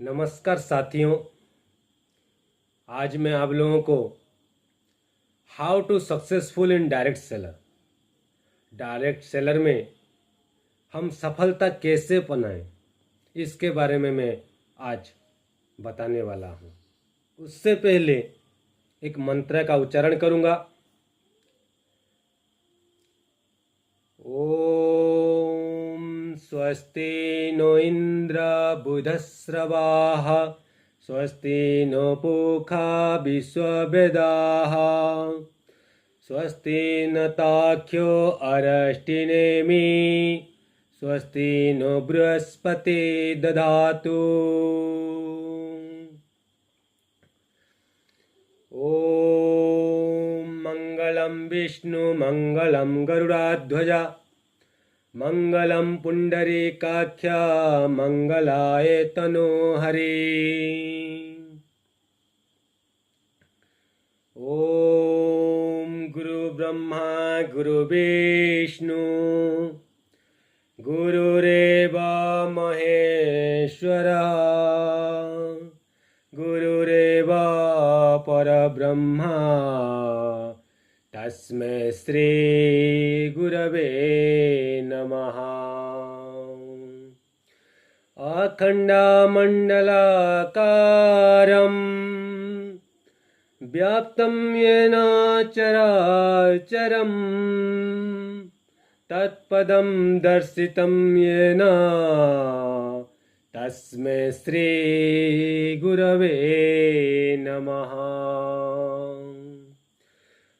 नमस्कार साथियों। आज मैं आप लोगों को how to successful in direct seller में हम सफलता कैसे बनाएं, इसके बारे में मैं आज बताने वाला हूँ। उससे पहले एक मंत्र का उच्चारण करूँगा। ओम स्वस्ति नो इंद्र बुधस्रवाः स्वस्ति नो पूषा विश्ववेदाः स्वस्ति न ताक्ष्यो अरष्टिनेमि स्वस्ति नो बृहस्पति दधातु। ओम मंगलम विष्णु मंगलम गरुड़ाध्वज मंगलम पुंडरीकाक्ष मंगलाय तनोहरि। ओम गुरु ब्रह्मा गुरु विष्णु गुरुरेव महेश्वर गुरुरेव परब्रह्मा तस्मै श्री गुरवे नमः। अखण्डमण्डलाकारं व्याप्तं येन चराचरं तत्पदं दर्शितं येन तस्मै श्री गुरवे नमः।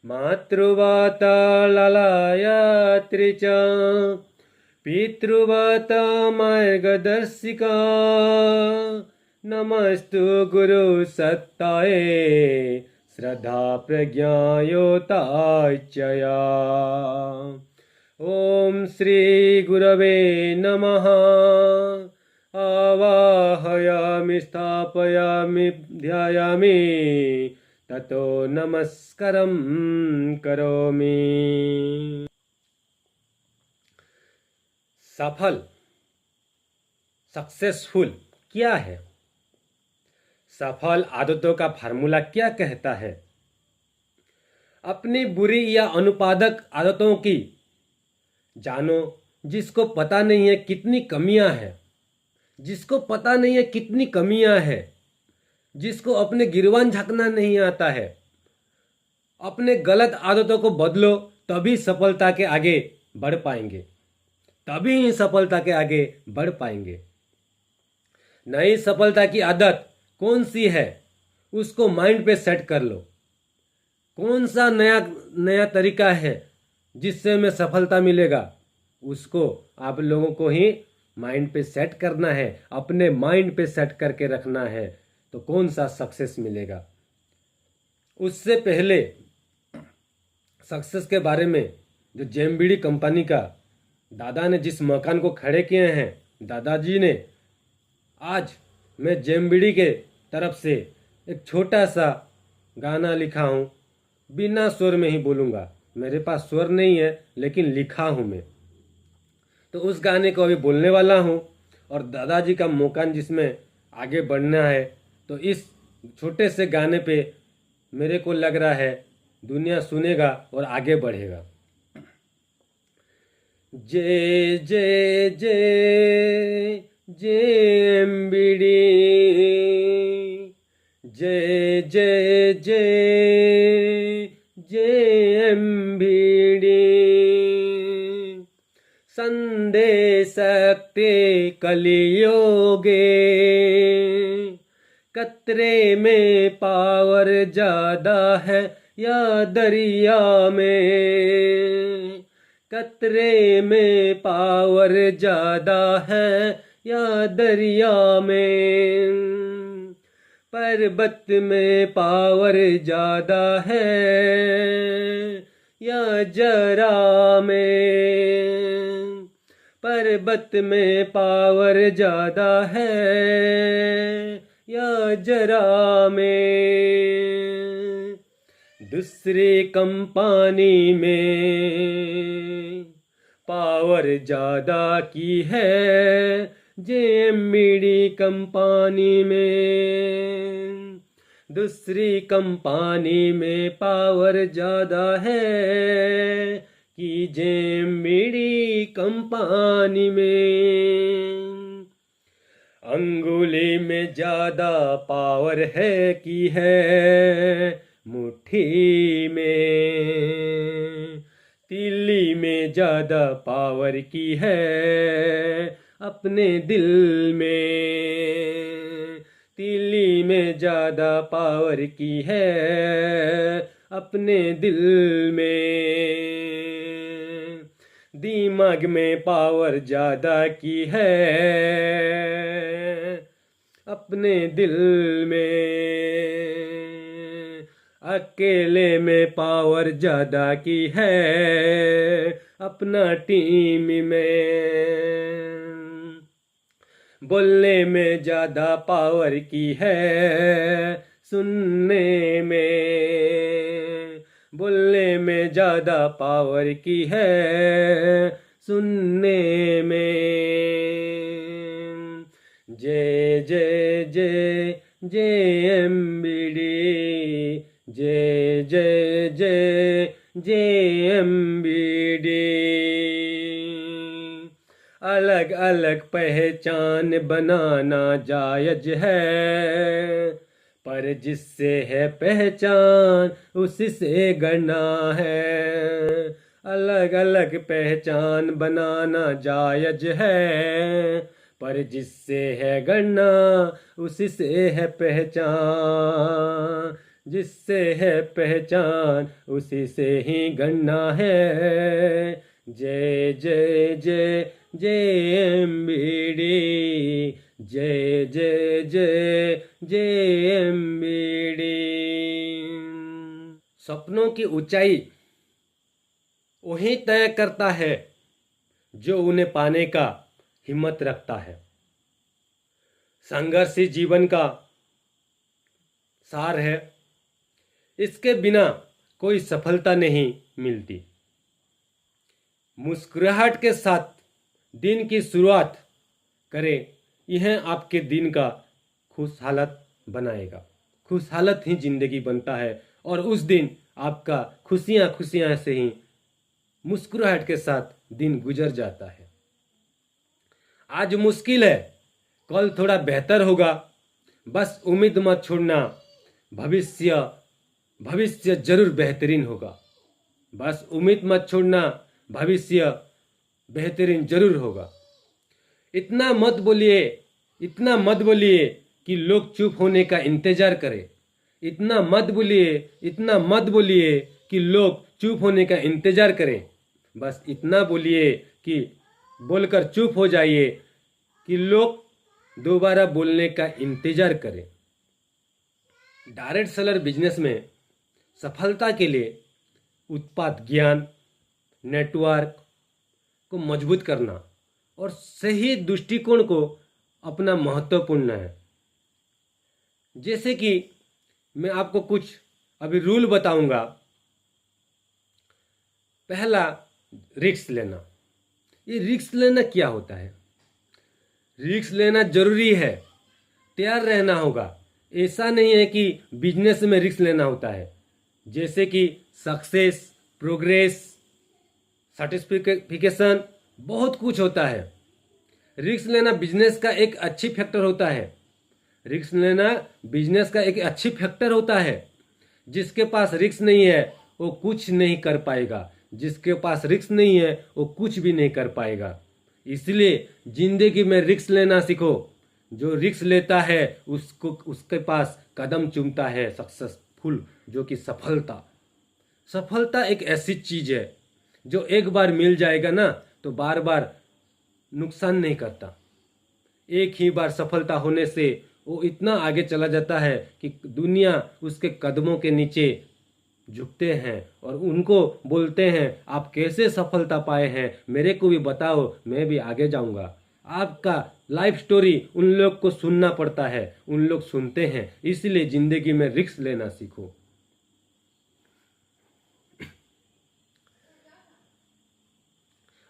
मातृवाता ललायत्री च पितृवाता मार्गदर्शिका नमस्तु गुरु सत्ताये श्रद्धा प्रज्ञायोताच्यया। ओम श्री गुरवे नमः। आवाहयामि स्थापयामि ध्यायामि ततो नमस्कारं करोमि। सफल सक्सेसफुल क्या है? सफल आदतों का फार्मूला क्या कहता है? अपनी बुरी या अनुपादक आदतों की जानो जिसको पता नहीं है कितनी कमियां हैं, जिसको पता नहीं है कितनी कमियां हैं, जिसको अपने गिरवान झांकना नहीं आता है। अपने गलत आदतों को बदलो, तभी सफलता के आगे बढ़ पाएंगे, तभी ही सफलता के आगे बढ़ पाएंगे। नई सफलता की आदत कौन सी है, उसको माइंड पे सेट कर लो। कौन सा नया तरीका है जिससे हमें सफलता मिलेगा, उसको आप लोगों को ही माइंड पे सेट करना है, अपने माइंड पे सेट करके रखना है, तो कौन सा सक्सेस मिलेगा। उससे पहले सक्सेस के बारे में जो जेएमबीडी कंपनी का दादा ने जिस मकान को खड़े किए हैं, दादाजी ने, आज मैं जेएमबीडी के तरफ से एक छोटा सा गाना लिखा हूँ। बिना स्वर में ही बोलूँगा, मेरे पास स्वर नहीं है लेकिन लिखा हूँ मैं, तो उस गाने को अभी बोलने वाला हूँ। और दादाजी का मकान जिसमें आगे बढ़ना है, तो इस छोटे से गाने पे मेरे को लग रहा है दुनिया सुनेगा और आगे बढ़ेगा। जय जय जय जेएमबीडी, जय जय जय जेएमबीडी। संदेशक्ति कलियोगे, कतरे में पावर ज्यादा है या दरिया में, कतरे में पावर ज्यादा है या दरिया में, पर्वत में पावर ज्यादा है या जरा में, पर्वत में पावर ज्यादा है या जरा में। दूसरी कंपनी में पावर ज्यादा की है जेएमबीडी कंपनी में, दूसरी कंपनी में पावर ज्यादा है कि जेएमबीडी कंपनी में। अंगुली में ज्यादा पावर है कि है मुट्ठी में, तीली में ज्यादा पावर की है अपने दिल में, तीली में ज्यादा पावर की है अपने दिल में, दिमाग में पावर ज्यादा की है अपने दिल में, अकेले में पावर ज्यादा की है अपना टीम में, बोलने में ज्यादा पावर की है सुनने में, बोलने में ज्यादा पावर की है सुनने में। जय जय जय जेएमबीडी, जय जय जय जेएमबीडी। अलग अलग पहचान बनाना जायज है, पर जिससे है पहचान उससे गढ़ना है। अलग अलग पहचान बनाना जायज है, पर जिससे है गढ़ना उससे है पहचान, जिससे है पहचान उसी से ही गढ़ना है। जय जय जय जेएमबीडी, जय जय जय जेएमबीडी। सपनों की ऊंचाई वही तय करता है जो उन्हें पाने का हिम्मत रखता है। संघर्ष ही जीवन का सार है, इसके बिना कोई सफलता नहीं मिलती। मुस्कुराहट के साथ दिन की शुरुआत करें, यह आपके दिन का खुशहालत बनाएगा। खुशहालत ही जिंदगी बनता है और उस दिन आपका खुशियां खुशियां से ही मुस्कुराहट के साथ दिन गुजर जाता है। आज मुश्किल है, कल थोड़ा बेहतर होगा, बस उम्मीद मत छोड़ना, भविष्य भविष्य जरूर बेहतरीन होगा। बस उम्मीद मत छोड़ना, भविष्य बेहतरीन जरूर होगा। इतना मत बोलिए, इतना मत बोलिए कि लोग चुप होने का इंतजार करें। इतना मत बोलिए, इतना मत बोलिए कि लोग चुप होने का इंतजार करें। बस इतना बोलिए कि बोलकर चुप हो जाइए कि लोग दोबारा बोलने का इंतजार करें। डायरेक्ट सेलर बिजनेस में सफलता के लिए उत्पाद ज्ञान, नेटवर्क को मजबूत करना और सही दृष्टिकोण को अपना महत्वपूर्ण है। जैसे कि मैं आपको कुछ अभी रूल बताऊंगा। पहला, रिस्क लेना। ये रिस्क लेना क्या होता है? रिस्क लेना जरूरी है, तैयार रहना होगा। ऐसा नहीं है कि बिजनेस में रिस्क लेना होता है। जैसे कि सक्सेस, प्रोग्रेस, सर्टिफिकेशन, बहुत कुछ होता है। रिस्क लेना बिजनेस का एक अच्छी फैक्टर होता है। रिस्क लेना बिजनेस का एक अच्छी फैक्टर होता है। जिसके पास रिस्क नहीं है वो कुछ नहीं कर पाएगा। जिसके पास रिस्क नहीं है वो कुछ भी नहीं कर पाएगा। इसलिए जिंदगी में रिस्क लेना सीखो। जो रिस्क लेता है उसको उसके पास कदम चूमता है सक्सेसफुल, जो कि सफलता। सफलता एक ऐसी चीज है जो एक बार मिल जाएगा ना तो बार बार नुकसान नहीं करता। एक ही बार सफलता होने से वो इतना आगे चला जाता है कि दुनिया उसके कदमों के नीचे झुकते हैं और उनको बोलते हैं, आप कैसे सफलता पाए हैं, मेरे को भी बताओ, मैं भी आगे जाऊंगा। आपका लाइफ स्टोरी उन लोग को सुनना पड़ता है, उन लोग सुनते हैं। इसलिए जिंदगी में रिस्क लेना सीखो।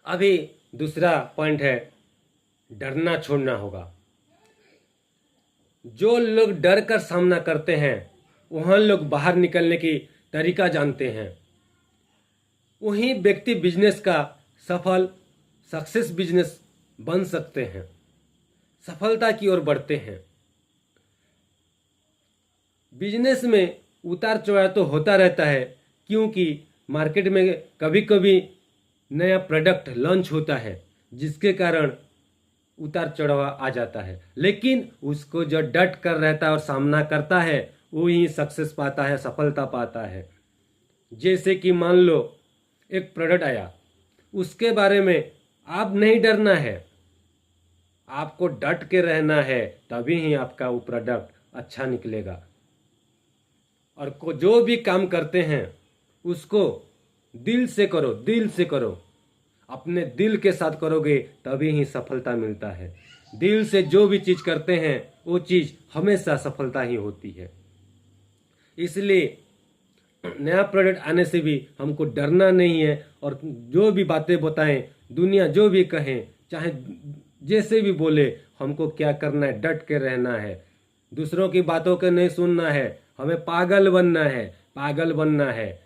अभी दूसरा पॉइंट है डरना छोड़ना होगा। जो लोग डर कर सामना करते हैं वहाँ लोग बाहर निकलने की तरीका जानते हैं। वही व्यक्ति बिजनेस का सफल सक्सेस बिजनेस बन सकते हैं, सफलता की ओर बढ़ते हैं। बिजनेस में उतार चढ़ाव तो होता रहता है, क्योंकि मार्केट में कभी कभी नया प्रोडक्ट लॉन्च होता है जिसके कारण उतार चढ़ाव आ जाता है, लेकिन उसको जो डट कर रहता है और सामना करता है वो ही सक्सेस पाता है, सफलता पाता है। जैसे कि मान लो एक प्रोडक्ट आया, उसके बारे में आप नहीं डरना है, आपको डट के रहना है, तभी ही आपका वो प्रोडक्ट अच्छा निकलेगा। और को जो भी काम करते हैं उसको दिल से करो, दिल से करो, अपने दिल के साथ करोगे तभी ही सफलता मिलता है। दिल से जो भी चीज़ करते हैं वो चीज़ हमेशा सफलता ही होती है। इसलिए नया प्रोडक्ट आने से भी हमको डरना नहीं है, और जो भी बातें बताएं, दुनिया जो भी कहें, चाहे जैसे भी बोले, हमको क्या करना है, डट के रहना है। दूसरों की बातों को नहीं सुनना है, हमें पागल बनना है, पागल बनना है।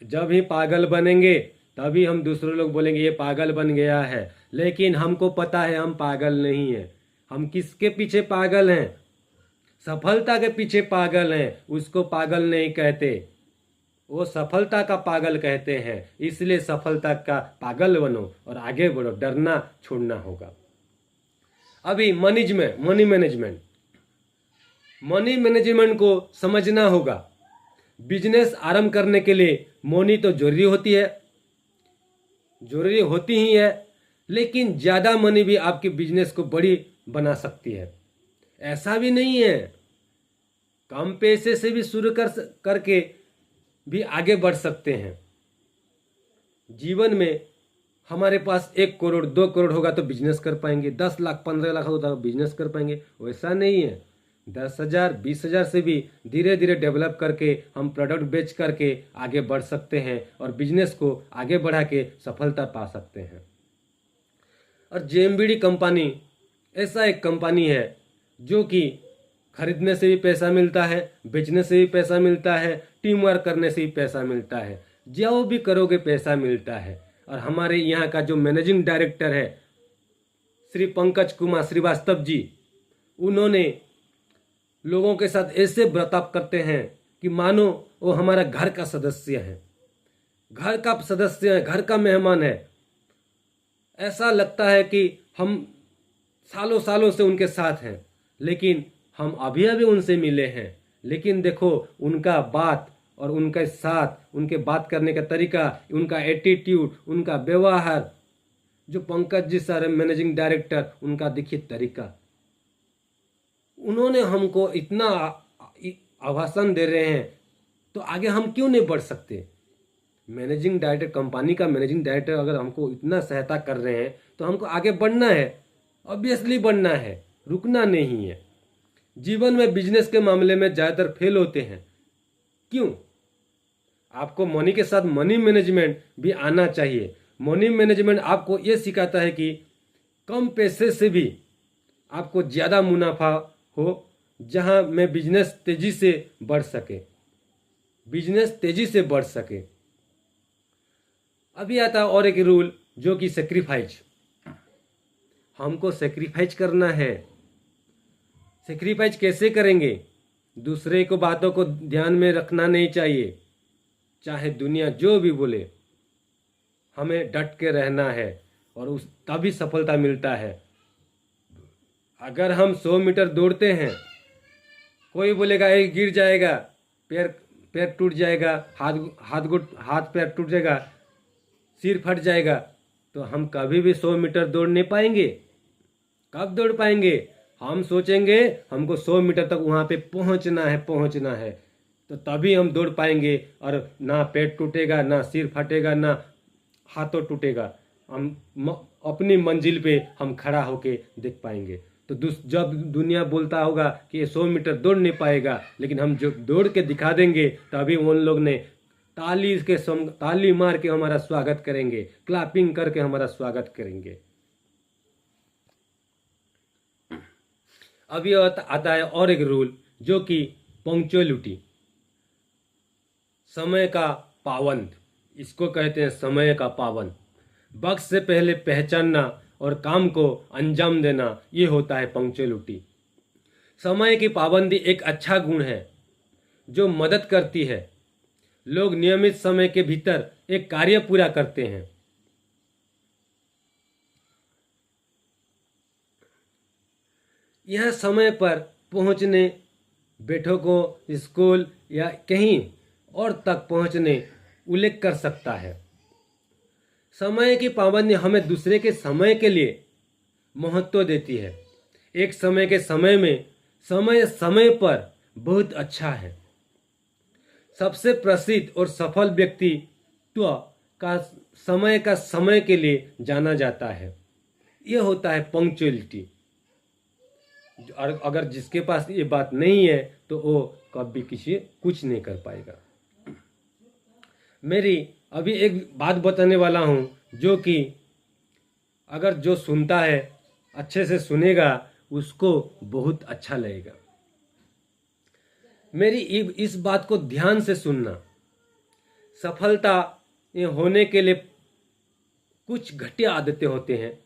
जब ही पागल बनेंगे तभी हम दूसरे लोग बोलेंगे ये पागल बन गया है, लेकिन हमको पता है हम पागल नहीं हैं। हम किसके पीछे पागल हैं? सफलता के पीछे पागल हैं। उसको पागल नहीं कहते, वो सफलता का पागल कहते हैं। इसलिए सफलता का पागल बनो और आगे बढ़ो, डरना छोड़ना होगा। अभी मनी मैनेजमेंट को समझना होगा। बिजनेस आरंभ करने के लिए मनी तो जरूरी होती ही है, लेकिन ज़्यादा मनी भी आपके बिजनेस को बड़ी बना सकती है। ऐसा भी नहीं है, कम पैसे से भी शुरू करके भी आगे बढ़ सकते हैं। जीवन में हमारे पास 1 करोड़ 2 करोड़ होगा तो बिजनेस कर पाएंगे, 10 लाख 15 लाख होगा तो बिजनेस कर पाएंगे। वैसा नहीं है, 10,000 20,000 से भी धीरे धीरे डेवलप करके हम प्रोडक्ट बेच करके आगे बढ़ सकते हैं और बिजनेस को आगे बढ़ा के सफलता पा सकते हैं। और जेएमबीडी कंपनी ऐसा एक कंपनी है जो कि खरीदने से भी पैसा मिलता है, बेचने से भी पैसा मिलता है, टीम वर्क करने से भी पैसा मिलता है, जो भी करोगे पैसा मिलता है। और हमारे यहाँ का जो मैनेजिंग डायरेक्टर है श्री पंकज कुमार श्रीवास्तव जी, उन्होंने लोगों के साथ ऐसे बर्ताव करते हैं कि मानो वो हमारा घर का सदस्य है, घर का सदस्य है, घर का मेहमान है। ऐसा लगता है कि हम सालों सालों से उनके साथ हैं, लेकिन हम अभी अभी उनसे मिले हैं। लेकिन देखो उनका बात और उनके साथ, उनके बात करने का तरीका, उनका एटीट्यूड, उनका व्यवहार, जो Pankaj ji sir managing director, उनका देखिए तरीका, उन्होंने हमको इतना आभासन दे रहे हैं, तो आगे हम क्यों नहीं बढ़ सकते? मैनेजिंग डायरेक्टर, कंपनी का मैनेजिंग डायरेक्टर अगर हमको इतना सहायता कर रहे हैं तो हमको आगे बढ़ना है, ऑब्वियसली बढ़ना है, रुकना नहीं है। जीवन में बिजनेस के मामले में ज़्यादातर फेल होते हैं। क्यों? आपको मनी के साथ मनी मैनेजमेंट भी आना चाहिए। मनी मैनेजमेंट आपको ये सिखाता है कि कम पैसे से भी आपको ज़्यादा मुनाफा हो, जहां में बिजनेस तेजी से बढ़ सके, बिजनेस तेजी से बढ़ सके। अभी आता और एक रूल जो कि सेक्रीफाइस, हमको सेक्रीफाइस करना है। सेक्रीफाइस कैसे करेंगे? दूसरे को बातों को ध्यान में रखना नहीं चाहिए, चाहे दुनिया जो भी बोले, हमें डट के रहना है और उस तभी सफलता मिलता है। अगर हम 100 मीटर दौड़ते हैं, कोई बोलेगा ये गिर जाएगा, पैर टूट जाएगा, हाथ पैर टूट जाएगा, सिर फट जाएगा, तो हम कभी भी 100 मीटर दौड़ नहीं पाएंगे। कब दौड़ पाएंगे? हम सोचेंगे हमको 100 मीटर तक वहाँ पे पहुँचना है, तो तभी हम दौड़ पाएंगे और ना पेट टूटेगा, ना सिर फटेगा, ना हाथों टूटेगा। हम अपनी मंजिल पे हम खड़ा होके देख पाएंगे। तो जब दुनिया बोलता होगा कि ये 100 मीटर दौड़ नहीं पाएगा, लेकिन हम जो दौड़ के दिखा देंगे तभी उन लोग ने ताली मार के हमारा स्वागत करेंगे, क्लैपिंग करके हमारा स्वागत करेंगे। अभी आता है और एक रूल, जो कि पंक्चुअलिटी, समय का पाबंद। इसको कहते हैं समय का पाबंद। वक्त से पहले पहचानना और काम को अंजाम देना, ये होता है पंक्चुअलिटी। समय की पाबंदी एक अच्छा गुण है जो मदद करती है। लोग नियमित समय के भीतर एक कार्य पूरा करते हैं। यह समय पर पहुंचने, बैठकों, स्कूल या कहीं और तक पहुंचने उल्लेख कर सकता है। समय की पाबंदी हमें दूसरे के समय के लिए महत्व देती है। एक समय के समय में समय समय पर बहुत अच्छा है। सबसे प्रसिद्ध और सफल व्यक्तित्व का समय के लिए जाना जाता है। यह होता है पंक्चुअलिटी। और अगर जिसके पास ये बात नहीं है तो वो कभी कुछ नहीं कर पाएगा। मेरी अभी एक बात बताने वाला हूँ, जो कि अगर जो सुनता है अच्छे से सुनेगा, उसको बहुत अच्छा लगेगा। मेरी इस बात को ध्यान से सुनना। सफलता होने के लिए कुछ घटिया आदतें होते हैं,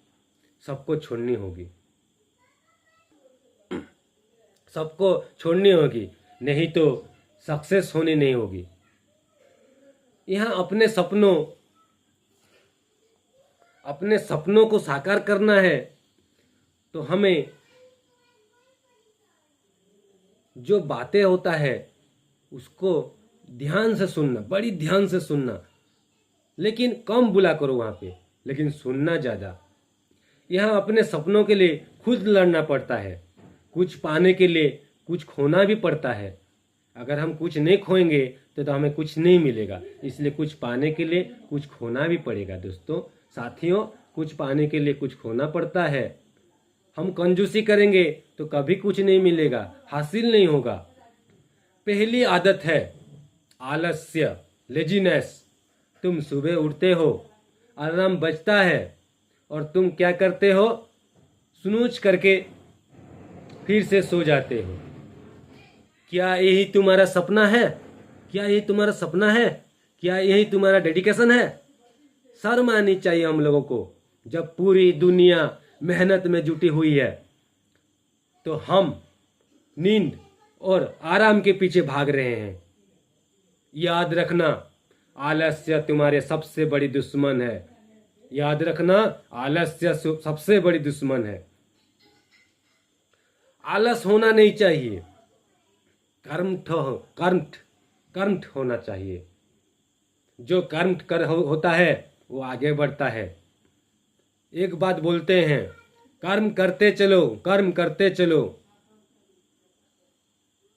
सबको छोड़नी होगी। सबको छोड़नी होगी, नहीं तो सक्सेस होनी नहीं होगी। यहाँ अपने सपनों को साकार करना है तो हमें जो बातें होता है उसको ध्यान से सुनना, बड़ी ध्यान से सुनना। लेकिन कम बुला करो वहाँ पे, लेकिन सुनना ज़्यादा। यहाँ अपने सपनों के लिए खुद लड़ना पड़ता है। कुछ पाने के लिए कुछ खोना भी पड़ता है। अगर हम कुछ नहीं खोएंगे तो हमें कुछ नहीं मिलेगा। इसलिए कुछ पाने के लिए कुछ खोना भी पड़ेगा। दोस्तों, साथियों, कुछ पाने के लिए कुछ खोना पड़ता है। हम कंजूसी करेंगे तो कभी कुछ नहीं मिलेगा, हासिल नहीं होगा। पहली आदत है आलस्य, लेजीनेस। तुम सुबह उठते हो, अलार्म बजता है और तुम क्या करते हो? स्नूज करके फिर से सो जाते हो। क्या यही तुम्हारा सपना है? क्या यही तुम्हारा सपना है? क्या यही तुम्हारा डेडिकेशन है? शर्म आनी चाहिए हम लोगों को। जब पूरी दुनिया मेहनत में जुटी हुई है तो हम नींद और आराम के पीछे भाग रहे हैं। याद रखना, आलस्य तुम्हारे सबसे बड़ी दुश्मन है। याद रखना, आलस्य सबसे बड़ी दुश्मन है। आलस होना नहीं चाहिए, कर्मठ होना चाहिए। जो कर्मठ होता है वो आगे बढ़ता है। एक बात बोलते हैं, कर्म करते चलो, कर्म करते चलो,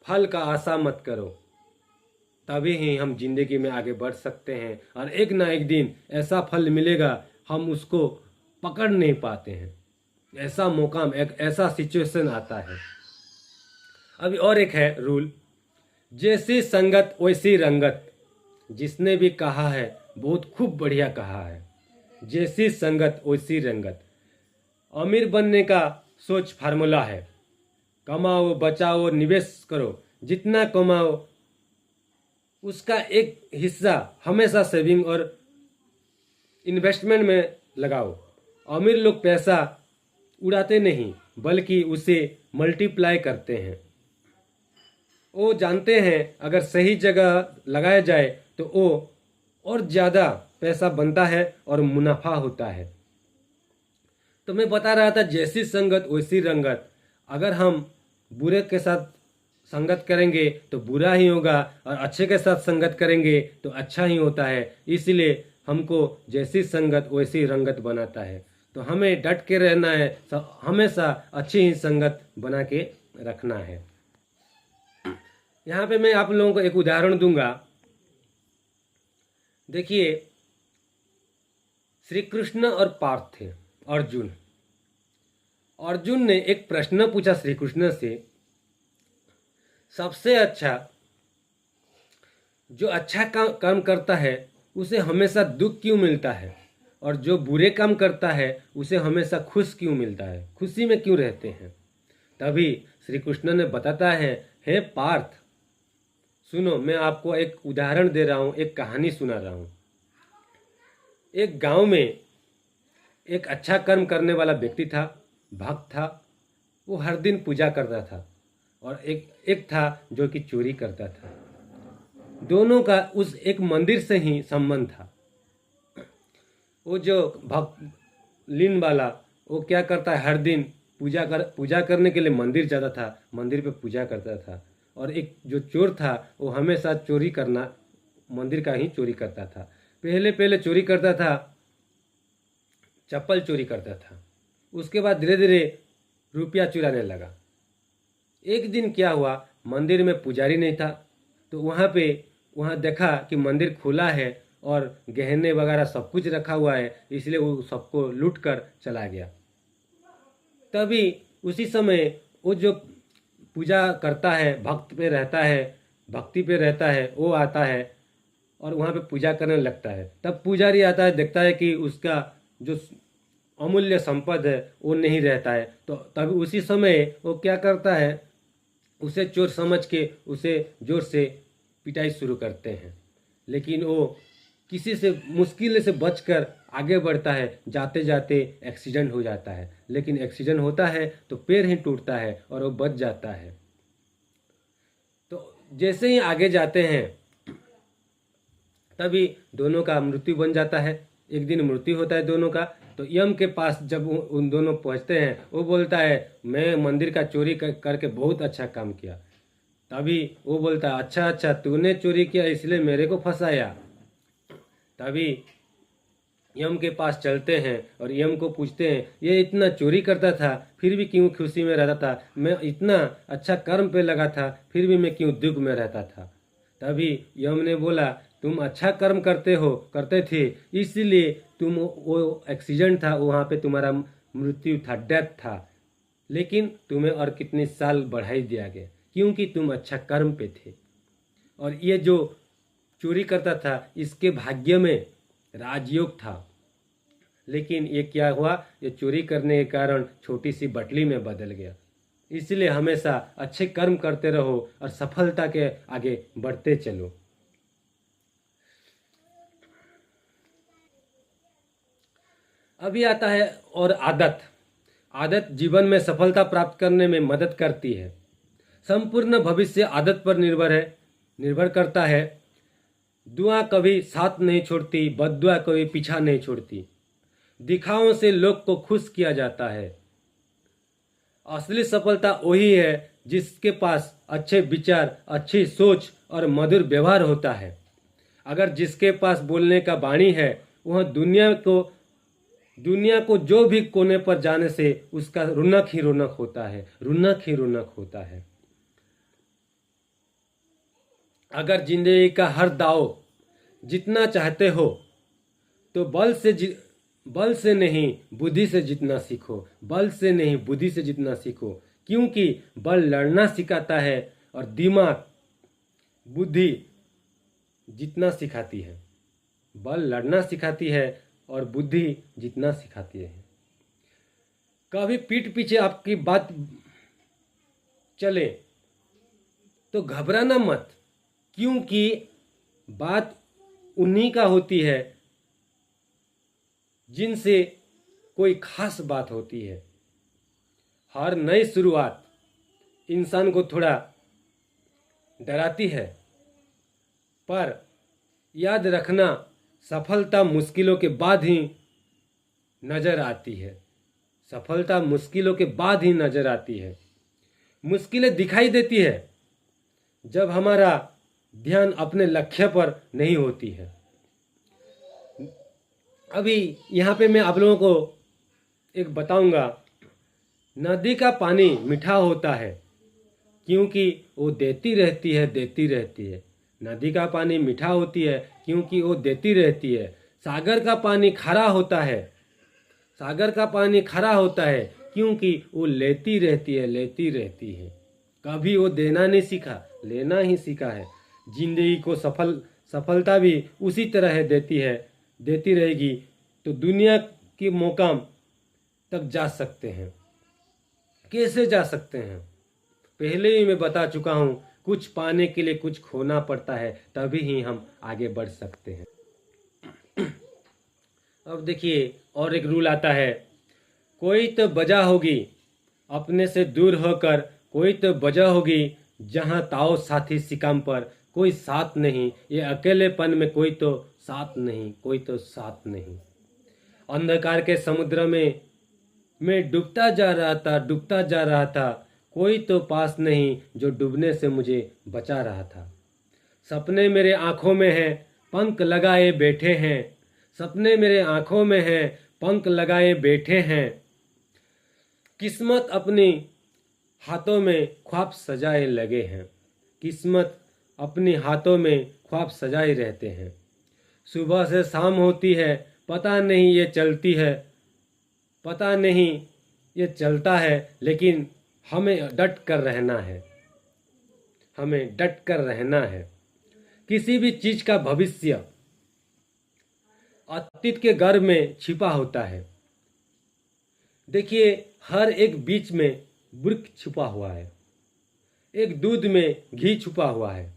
फल का आशा मत करो। तभी ही हम जिंदगी में आगे बढ़ सकते हैं और एक ना एक दिन ऐसा फल मिलेगा, हम उसको पकड़ नहीं पाते हैं। ऐसा मौका, एक ऐसा सिचुएशन आता है। अभी और एक है रूल, जैसी संगत वैसी रंगत। जिसने भी कहा है बहुत खूब बढ़िया कहा है। जैसी संगत वैसी रंगत। अमीर बनने का सोच फार्मूला है, कमाओ, बचाओ, निवेश करो। जितना कमाओ उसका एक हिस्सा हमेशा सेविंग और इन्वेस्टमेंट में लगाओ। अमीर लोग पैसा उड़ाते नहीं बल्कि उसे मल्टीप्लाई करते हैं। वो जानते हैं अगर सही जगह लगाया जाए तो वो और ज़्यादा पैसा बनता है और मुनाफा होता है। तो मैं बता रहा था, जैसी संगत वैसी रंगत। अगर हम बुरे के साथ संगत करेंगे तो बुरा ही होगा और अच्छे के साथ संगत करेंगे तो अच्छा ही होता है। इसलिए हमको जैसी संगत वैसी रंगत बनाता है। तो हमें डट के रहना है, हमेशा अच्छी ही संगत बना के रखना है। यहाँ पे मैं आप लोगों को एक उदाहरण दूंगा। देखिए, श्री कृष्ण और पार्थ थे, अर्जुन। अर्जुन ने एक प्रश्न पूछा श्री कृष्ण से, सबसे अच्छा जो अच्छा काम करता है उसे हमेशा दुख क्यों मिलता है, और जो बुरे काम करता है उसे हमेशा खुश क्यों मिलता है, खुशी में क्यों रहते हैं? तभी श्री कृष्ण ने बताता है, हे पार्थ सुनो, मैं आपको एक उदाहरण दे रहा हूँ, एक कहानी सुना रहा हूँ। एक गांव में एक अच्छा कर्म करने वाला व्यक्ति था, भक्त था। वो हर दिन पूजा करता था, और एक था जो कि चोरी करता था। दोनों का उस एक मंदिर से ही संबंध था। वो जो भक्त लीन वाला, वो क्या करता है, हर दिन पूजा करने के लिए मंदिर जाता था, मंदिर पे पूजा करता था। और एक जो चोर था, वो हमेशा चोरी करना, मंदिर का ही चोरी करता था। पहले पहले चोरी करता था, चप्पल चोरी करता था। उसके बाद धीरे धीरे रुपया चुराने लगा। एक दिन क्या हुआ, मंदिर में पुजारी नहीं था, तो वहाँ देखा कि मंदिर खुला है और गहने वगैरह सब कुछ रखा हुआ है, इसलिए वो सबको लूट कर चला गया। तभी उसी समय वो जो पूजा करता है, भक्ति पे रहता है, वो आता है और वहाँ पे पूजा करने लगता है। तब पुजारी आता है, देखता है कि उसका जो अमूल्य संपद है वो नहीं रहता है। तो तब उसी समय वो क्या करता है, उसे चोर समझ के उसे जोर से पिटाई शुरू करते हैं। लेकिन वो किसी से मुश्किल से बचकर आगे बढ़ता है। जाते जाते एक्सीडेंट हो जाता है, लेकिन एक्सीडेंट होता है तो पैर ही टूटता है और वो बच जाता है। तो जैसे ही आगे जाते हैं तभी दोनों का मृत्यु बन जाता है। एक दिन मृत्यु होता है दोनों का। तो यम के पास जब उन दोनों पहुंचते हैं, वो बोलता है, मैं मंदिर का चोरी करके बहुत अच्छा काम किया। तभी वो बोलता है, अच्छा तूने चोरी किया इसलिए मेरे को फंसाया। तभी यम के पास चलते हैं और यम को पूछते हैं, ये इतना चोरी करता था फिर भी क्यों खुशी में रहता था, मैं इतना अच्छा कर्म पे लगा था फिर भी मैं क्यों दुख में रहता था। तभी यम ने बोला, तुम अच्छा कर्म करते थे, इसलिए तुम वो एक्सीडेंट था, वहाँ पे तुम्हारा मृत्यु था, डेथ था, लेकिन तुम्हें और कितने साल बढ़ाई दिया गया क्योंकि तुम अच्छा कर्म पे थे। और ये जो चोरी करता था इसके भाग्य में राजयोग था, लेकिन ये क्या हुआ, ये चोरी करने के कारण छोटी सी बटली में बदल गया। इसलिए हमेशा अच्छे कर्म करते रहो और सफलता के आगे बढ़ते चलो। अभी आता है और आदत जीवन में सफलता प्राप्त करने में मदद करती है। संपूर्ण भविष्य आदत पर निर्भर करता है। दुआ कभी साथ नहीं छोड़ती, बद्दुआ कभी पीछा नहीं छोड़ती। दिखावों से लोग को खुश किया जाता है। असली सफलता वही है जिसके पास अच्छे विचार, अच्छी सोच और मधुर व्यवहार होता है। अगर जिसके पास बोलने का वाणी है, वह दुनिया को जो भी कोने पर जाने से उसका रौनक ही रौनक होता है। अगर जिंदगी का हर दाव जीतना चाहते हो तो बल से नहीं बुद्धि से जीतना सीखो। क्योंकि बल लड़ना सिखाता है और दिमाग बुद्धि जीतना सिखाती है। बल लड़ना सिखाती है और बुद्धि जीतना सिखाती है। कभी पीठ पीछे आपकी बात चले तो घबराना मत, क्योंकि बात उन्हीं का होती है जिनसे कोई खास बात होती है। हर नई शुरुआत इंसान को थोड़ा डराती है, पर याद रखना, सफलता मुश्किलों के बाद ही नजर आती है। मुश्किलें दिखाई देती है जब हमारा ध्यान अपने लक्ष्य पर नहीं होती है। अभी यहाँ पे मैं आप लोगों को एक बताऊंगा, नदी का पानी मीठा होता है क्योंकि वो देती रहती है। नदी का पानी मीठा होती है क्योंकि वो देती रहती है। सागर का पानी खरा होता है क्योंकि वो लेती रहती है। कभी वो देना नहीं सीखा, लेना ही सीखा है। जिंदगी को सफलता भी उसी तरह देती रहेगी तो दुनिया की मुकाम तक जा सकते हैं। कैसे जा सकते हैं? पहले ही मैं बता चुका हूँ, कुछ पाने के लिए कुछ खोना पड़ता है, तभी ही हम आगे बढ़ सकते हैं। अब देखिए और एक रूल आता है, कोई तो वजह होगी अपने से दूर होकर, कोई तो वजह होगी जहाँ ताओ साथी सिकम पर कोई साथ नहीं, ये अकेलेपन में कोई तो साथ नहीं, कोई तो साथ नहीं। अंधकार के समुद्र में मैं डूबता जा रहा था, डूबता जा रहा था, कोई तो पास नहीं जो डूबने से मुझे बचा रहा था। सपने मेरे आँखों में हैं, पंख लगाए बैठे हैं, सपने मेरे आँखों में हैं, पंख लगाए बैठे हैं। किस्मत अपनी हाथों में ख्वाब सजाए लगे हैं, किस्मत अपनी हाथों में ख्वाब सजाए रहते हैं। सुबह से शाम होती है, पता नहीं ये चलती है, पता नहीं ये चलता है, लेकिन हमें डट कर रहना है, हमें डट कर रहना है। किसी भी चीज का भविष्य अतीत के गर्भ में छिपा होता है। देखिए हर एक बीज में वृक्ष छुपा हुआ है, एक दूध में घी छुपा हुआ है,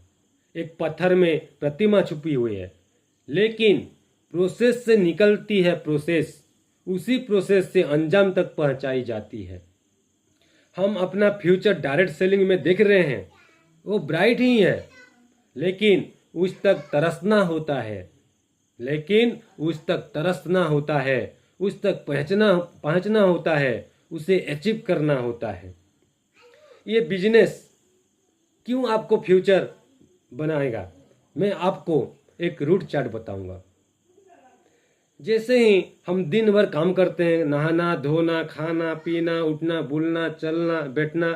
एक पत्थर में प्रतिमा छुपी हुई है, लेकिन प्रोसेस से निकलती है प्रोसेस, उसी प्रोसेस से अंजाम तक पहुंचाई जाती है। हम अपना फ्यूचर डायरेक्ट सेलिंग में देख रहे हैं, वो ब्राइट ही है, लेकिन उस तक तरसना होता है, लेकिन उस तक तरसना होता है, उस तक पहुंचना होता है, उसे अचीव करना होता है। ये बिजनेस क्यों आपको फ्यूचर बनाएगा, मैं आपको एक रूट चार्ट बताऊंगा। जैसे ही हम दिन भर काम करते हैं, नहाना धोना, खाना पीना, उठना बोलना, चलना बैठना,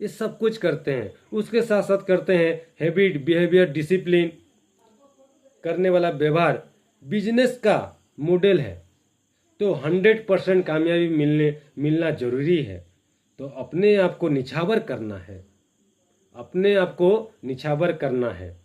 ये सब कुछ करते हैं, उसके साथ साथ करते हैं हैबिट, बिहेवियर, डिसिप्लिन करने वाला व्यवहार बिजनेस का मॉडल है। तो 100% कामयाबी मिलना जरूरी है। तो अपने आप को निछावर करना है, अपने आप को निछावर करना है।